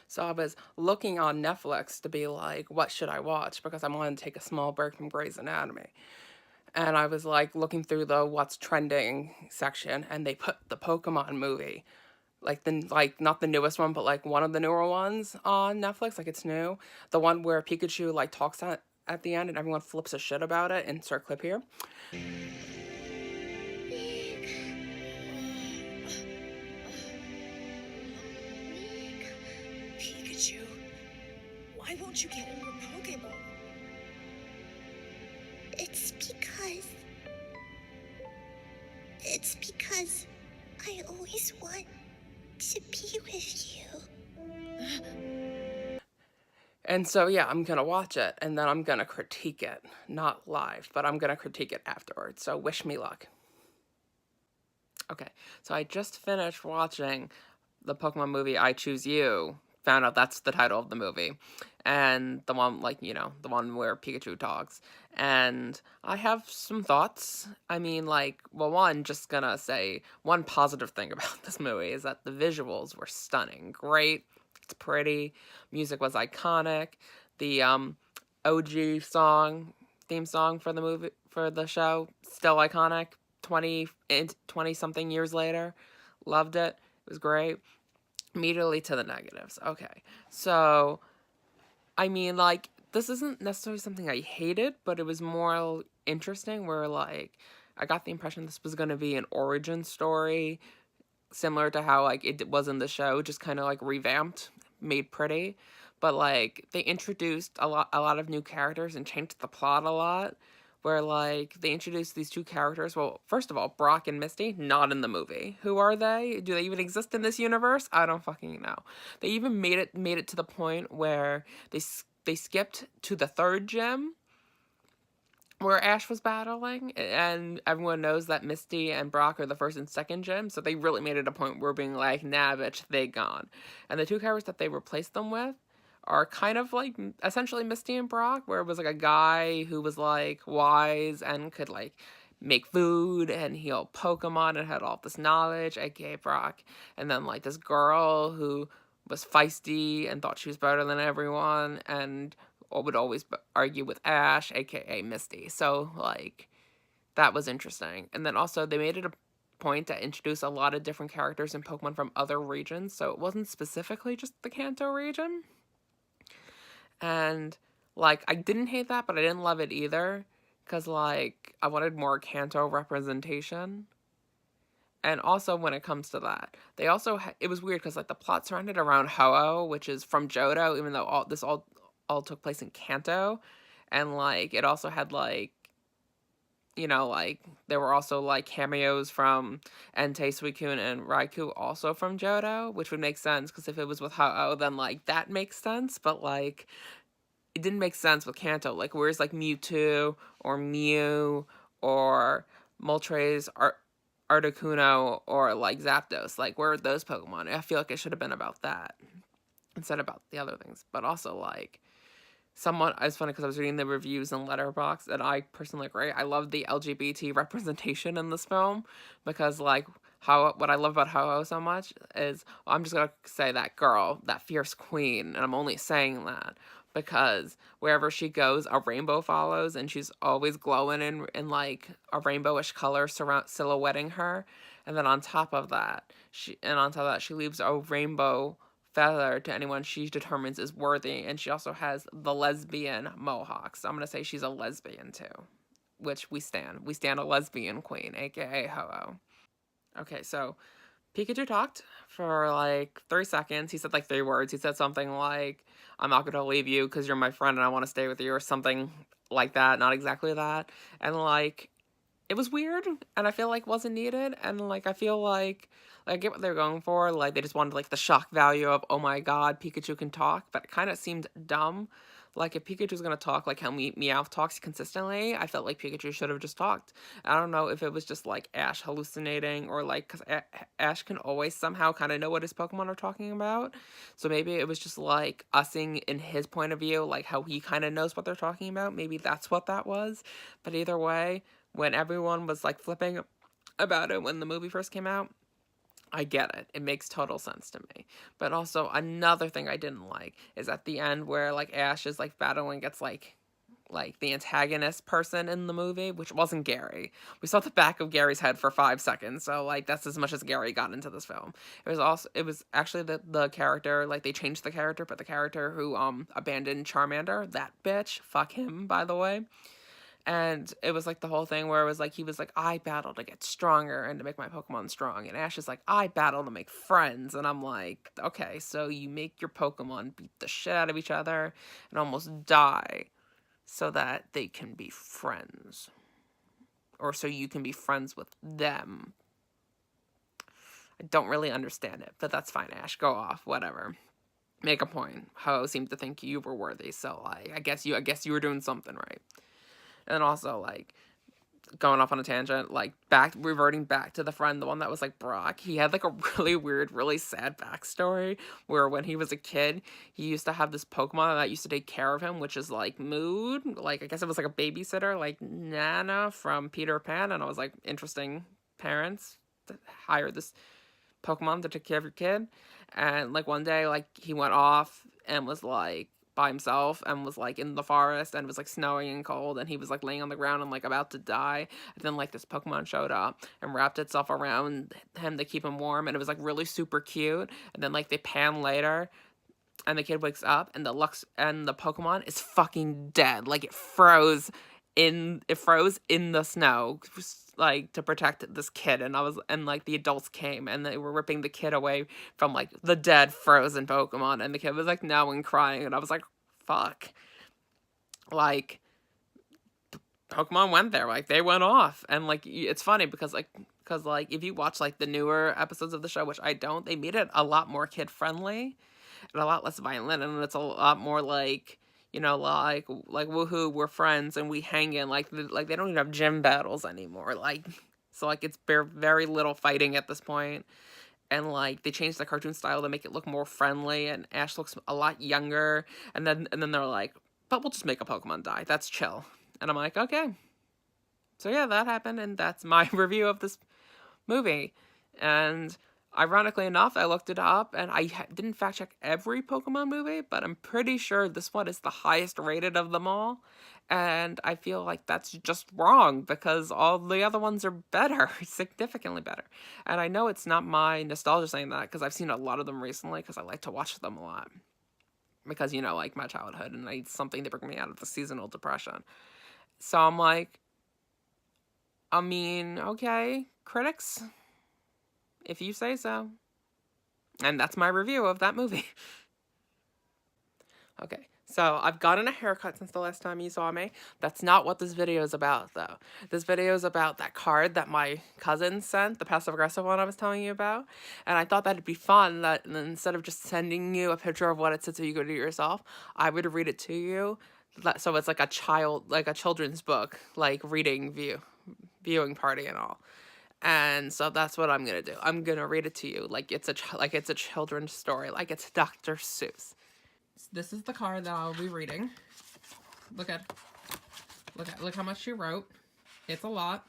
So I was looking on Netflix to be like, what should I watch? Because I wanted to take a small break from Grey's Anatomy. And I was like looking through the what's trending section, and they put the Pokemon movie, like not the newest one, but like one of the newer ones on Netflix, like it's new. The one where Pikachu like talks at the end and everyone flips a shit about it. Insert clip here. Pikachu, why won't you get in your Pokeball? It's because. It's because I always want to be with you. And so yeah, I'm gonna watch it and then I'm gonna critique it. Not live, but I'm gonna critique it afterwards. So wish me luck. Okay, so I just finished watching the Pokemon movie I Choose You. Found out that's the title of the movie. And the one, like, the one where Pikachu talks. And I have some thoughts. I mean, like, well, one, just gonna say one positive thing about this movie is that the visuals were stunning. Great. It's pretty. Music was iconic. The OG song, theme song for the movie, for the show, still iconic. 20 something years later. Loved it. It was great. Immediately to the negatives. Okay. So, I mean, like, this isn't necessarily something I hated, but it was more interesting where, like, I got the impression this was going to be an origin story, similar to how, like, it was in the show, just kind of, like, revamped, made pretty. But, like, they introduced a lot of new characters and changed the plot a lot. Where, like, they introduced these two characters. Well, first of all, Brock and Misty, not in the movie. Who are they? Do they even exist in this universe? I don't fucking know. They even made it to the point where they skipped to the third gym where Ash was battling, and everyone knows that Misty and Brock are the first and second gym, so they really made it a point where being like, nah, bitch, they gone. And the two characters that they replaced them with are kind of like essentially Misty and Brock, where it was like a guy who was like wise and could like make food and heal Pokemon and had all this knowledge, aka Brock. And then like this girl who was feisty and thought she was better than everyone and would always argue with Ash, aka Misty. So like that was interesting. And then also they made it a point to introduce a lot of different characters and Pokemon from other regions, so it wasn't specifically just the Kanto region. And like I didn't hate that, but I didn't love it either cuz like I wanted more Kanto representation. And also when it comes to that, they also it was weird cuz like the plot surrounded around Ho-Oh, which is from Johto, even though all took place in Kanto. And like it also had like like there were also like cameos from Entei, Suicune, and Raikou also from Johto, which would make sense because if it was with Ho-Oh, then like that makes sense. But like it didn't make sense with Kanto. Like where's like Mewtwo or Mew or Moltres, Articuno, or like Zapdos? Like where are those Pokemon? I feel like it should have been about that instead about the other things. But also like someone, it's funny because I was reading the reviews in Letterboxd, and I personally agree. I love the LGBT representation in this film because, like, how what I love about Ho-Oh so much is, well, I'm just gonna say that girl, that fierce queen, and I'm only saying that because wherever she goes, a rainbow follows, and she's always glowing in like a rainbowish color silhouetting her, and then on top of that, she leaves a rainbow feather to anyone she determines is worthy, and she also has the lesbian mohawks. So I'm gonna say she's a lesbian too, which we stand. We stand a lesbian queen, aka Ho-Oh. Okay, so Pikachu talked for like 3 seconds. He said like 3 words. He said something like, "I'm not gonna leave you because you're my friend and I want to stay with you," or something like that. Not exactly that. And like it was weird and I feel like wasn't needed, and like I feel like I get what they're going for, like they just wanted like the shock value of, oh my god, Pikachu can talk, but it kind of seemed dumb. Like if Pikachu's gonna talk like how Meowth talks consistently, I felt like Pikachu should have just talked. I don't know if it was just like Ash hallucinating or like because Ash can always somehow kind of know what his Pokemon are talking about, so maybe it was just like using in his point of view, like how he kind of knows what they're talking about. Maybe that's what that was. But either way, when everyone was like flipping about it when the movie first came out, I get it. It makes total sense to me. But also another thing I didn't like is at the end where like Ash is like battling against like the antagonist person in the movie, which wasn't Gary. We saw the back of Gary's head for 5 seconds, so like that's as much as Gary got into this film. It was actually the character, like they changed the character, but the character who abandoned Charmander, that bitch, fuck him, by the way. And it was like the whole thing where it was like he was like, I battle to get stronger and to make my Pokemon strong. And Ash is like, I battle to make friends. And I'm like, okay, so you make your Pokemon beat the shit out of each other and almost die so that they can be friends. Or so you can be friends with them. I don't really understand it, but that's fine, Ash. Go off, whatever. Make a point. Ho seemed to think you were worthy, so like I guess you were doing something right. And also like going off on a tangent, like reverting back to the friend, the one that was like Brock, he had like a really weird, really sad backstory where when he was a kid, he used to have this Pokemon that used to take care of him, which is like Mood. Like, I guess it was like a babysitter, like Nana from Peter Pan. And I was like, interesting parents to hire this Pokemon to take care of your kid. And like one day, like he went off and was like by himself and was like in the forest and it was like snowing and cold and he was like laying on the ground and like about to die. And then like this Pokemon showed up and wrapped itself around him to keep him warm and it was like really super cute. And then like they pan later and the kid wakes up and the Pokemon is fucking dead. Like it froze in the snow like to protect this kid. And like the adults came and they were ripping the kid away from like the dead frozen Pokemon and the kid was like no and crying and I was like fuck. Like Pokemon went there, like they went off. And like it's funny because like if you watch like the newer episodes of the show, which I don't, they made it a lot more kid friendly and a lot less violent and it's a lot more like, you know, like woohoo, we're friends and we hang in like they don't even have gym battles anymore. Like so like it's very little fighting at this point. And like they changed the cartoon style to make it look more friendly and Ash looks a lot younger and then they're like, but we'll just make a Pokemon die. That's chill. And I'm like, okay. So yeah, that happened and that's my review of this movie. And ironically enough, I looked it up and I didn't fact check every Pokemon movie, but I'm pretty sure this one is the highest rated of them all. And I feel like that's just wrong because all the other ones are better, significantly better. And I know it's not my nostalgia saying that because I've seen a lot of them recently because I like to watch them a lot. Because, you know, like my childhood and I need something to bring me out of the seasonal depression. So I'm like, I mean, okay, critics, if you say so. And that's my review of that movie. Okay, so I've gotten a haircut since the last time you saw me. That's not what this video is about, though. This video is about that card that my cousin sent, the passive-aggressive one I was telling you about. And I thought that'd be fun, that instead of just sending you a picture of what it said so you could do it yourself, I would read it to you. So it's like a children's book, like viewing party and all. And so that's what I'm gonna do. I'm gonna read it to you like it's a children's story, like it's Dr. Seuss. This is the card that I'll be reading. Look how much she wrote. It's a lot.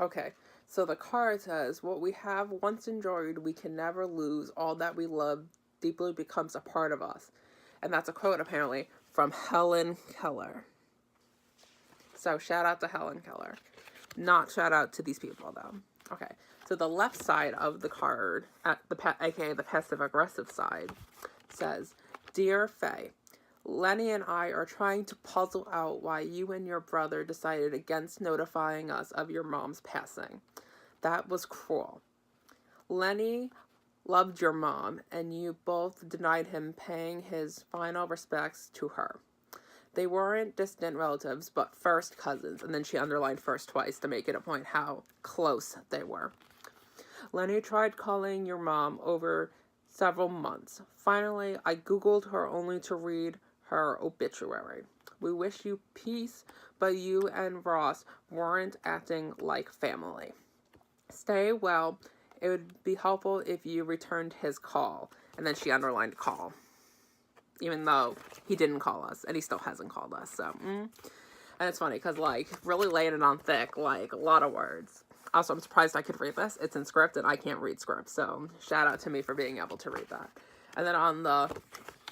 Okay, so the card says, what we have once enjoyed, we can never lose. All that we love deeply becomes a part of us. And that's a quote, apparently, from Helen Keller. So shout out to Helen Keller. Not shout out to these people, though. Okay, so the left side of the card, aka the passive-aggressive side, says, Dear Faye, Lenny and I are trying to puzzle out why you and your brother decided against notifying us of your mom's passing. That was cruel. Lenny loved your mom, and you both denied him paying his final respects to her. They weren't distant relatives, but first cousins, and then she underlined first twice to make it a point how close they were. Lenny tried calling your mom over several months. Finally, I Googled her only to read her obituary. We wish you peace, but you and Ross weren't acting like family. Stay well. It would be helpful if you returned his call. And then she underlined call. Even though he didn't call us, and he still hasn't called us, so. And it's funny, because, like, really laying it on thick, like, a lot of words. Also, I'm surprised I could read this. It's in script, and I can't read script, so shout out to me for being able to read that. And then on the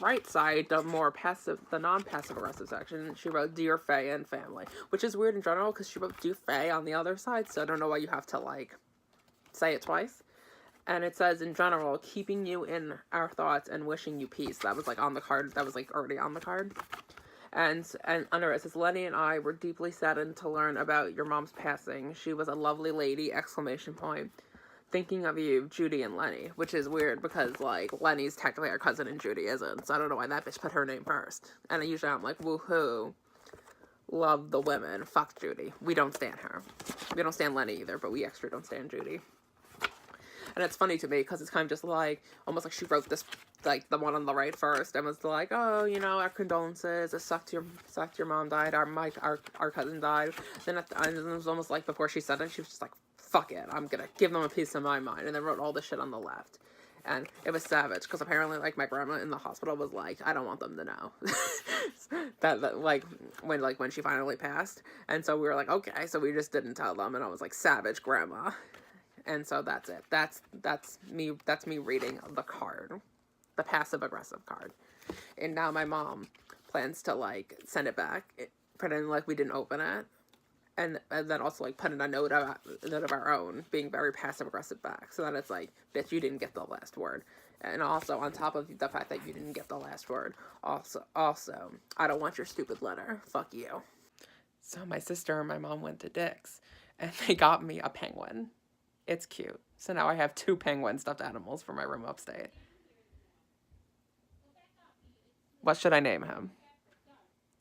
right side, the non-passive aggressive section, she wrote Dear Faye and Family, which is weird in general because she wrote Dear Faye on the other side, so I don't know why you have to, like, say it twice. And it says, in general, keeping you in our thoughts and wishing you peace. That was, like, on the card. That was, like, already on the card. And under it says, Lenny and I were deeply saddened to learn about your mom's passing. She was a lovely lady, exclamation point. Thinking of you, Judy and Lenny. Which is weird because, like, Lenny's technically our cousin and Judy isn't. So I don't know why that bitch put her name first. And usually I'm like, woohoo. Love the women. Fuck Judy. We don't stand her. We don't stand Lenny either, but we extra don't stand Judy. And it's funny to me because it's kind of just like, almost like she wrote this, like, the one on the right first and was like, oh, you know, our condolences, it sucked your mom died, our cousin died. Then at the end, it was almost like before she said it, she was just like, fuck it, I'm gonna give them a piece of my mind. And then wrote all this shit on the left. And it was savage because apparently, like, my grandma in the hospital was like, I don't want them to know that like when she finally passed. And so we were like, okay, so we just didn't tell them. And I was like, savage grandma. And so that's it. That's me reading the card, the passive aggressive card. And now my mom plans to, like, send it back, pretending like we didn't open it, and then also, like, put in a note of our own, being very passive aggressive back. So then it's like, bitch, you didn't get the last word. And also, on top of the fact that you didn't get the last word, also, I don't want your stupid letter. Fuck you. So my sister and my mom went to Dick's, and they got me a penguin. It's cute. So now I have 2 penguin stuffed animals for my room upstate. What should I name him?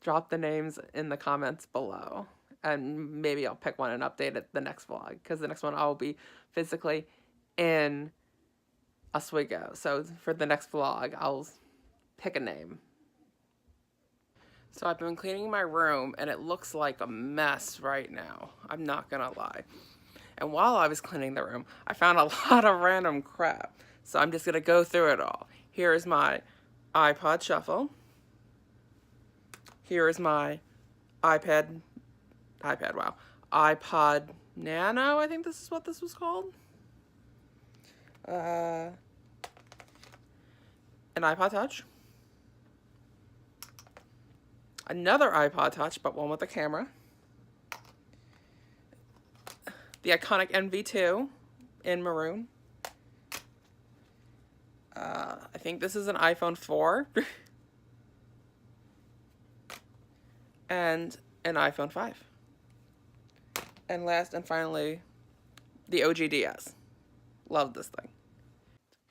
Drop the names in the comments below. And maybe I'll pick one and update it the next vlog. Because the next one I'll be physically in Oswego. So for the next vlog, I'll pick a name. So I've been cleaning my room and it looks like a mess right now. I'm not gonna lie. And while I was cleaning the room, I found a lot of random crap. So I'm just going to go through it all. Here is my iPod Shuffle. Here is my iPod Nano, I think this is what this was called. An iPod Touch. Another iPod Touch, but one with a camera. The iconic NV2 in maroon. I think this is an iPhone 4. And an iPhone 5. And last and finally, the OG DS. Love this thing.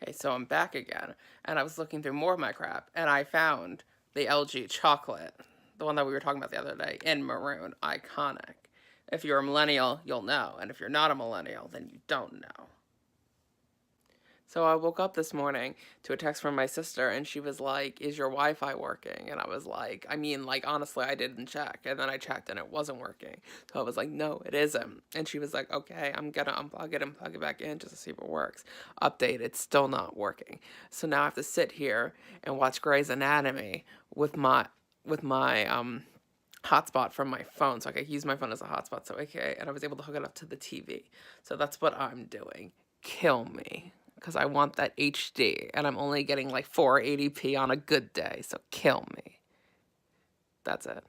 Okay, so I'm back again, and I was looking through more of my crap, and I found the LG chocolate, the one that we were talking about the other day, in maroon. Iconic. If you're a millennial, you'll know. And if you're not a millennial, then you don't know. So I woke up this morning to a text from my sister, and she was like, is your Wi-Fi working? And I was like, I mean, like, honestly, I didn't check. And then I checked, and it wasn't working. So I was like, no, it isn't. And she was like, okay, I'm going to unplug it and plug it back in just to see if it works. Update, it's still not working. So now I have to sit here and watch Grey's Anatomy with my hotspot from my phone, so I could use my phone as a hotspot, so okay, and I was able to hook it up to the TV. So that's what I'm doing. Kill me, because I want that HD, and I'm only getting like 480p on a good day, so kill me. That's it.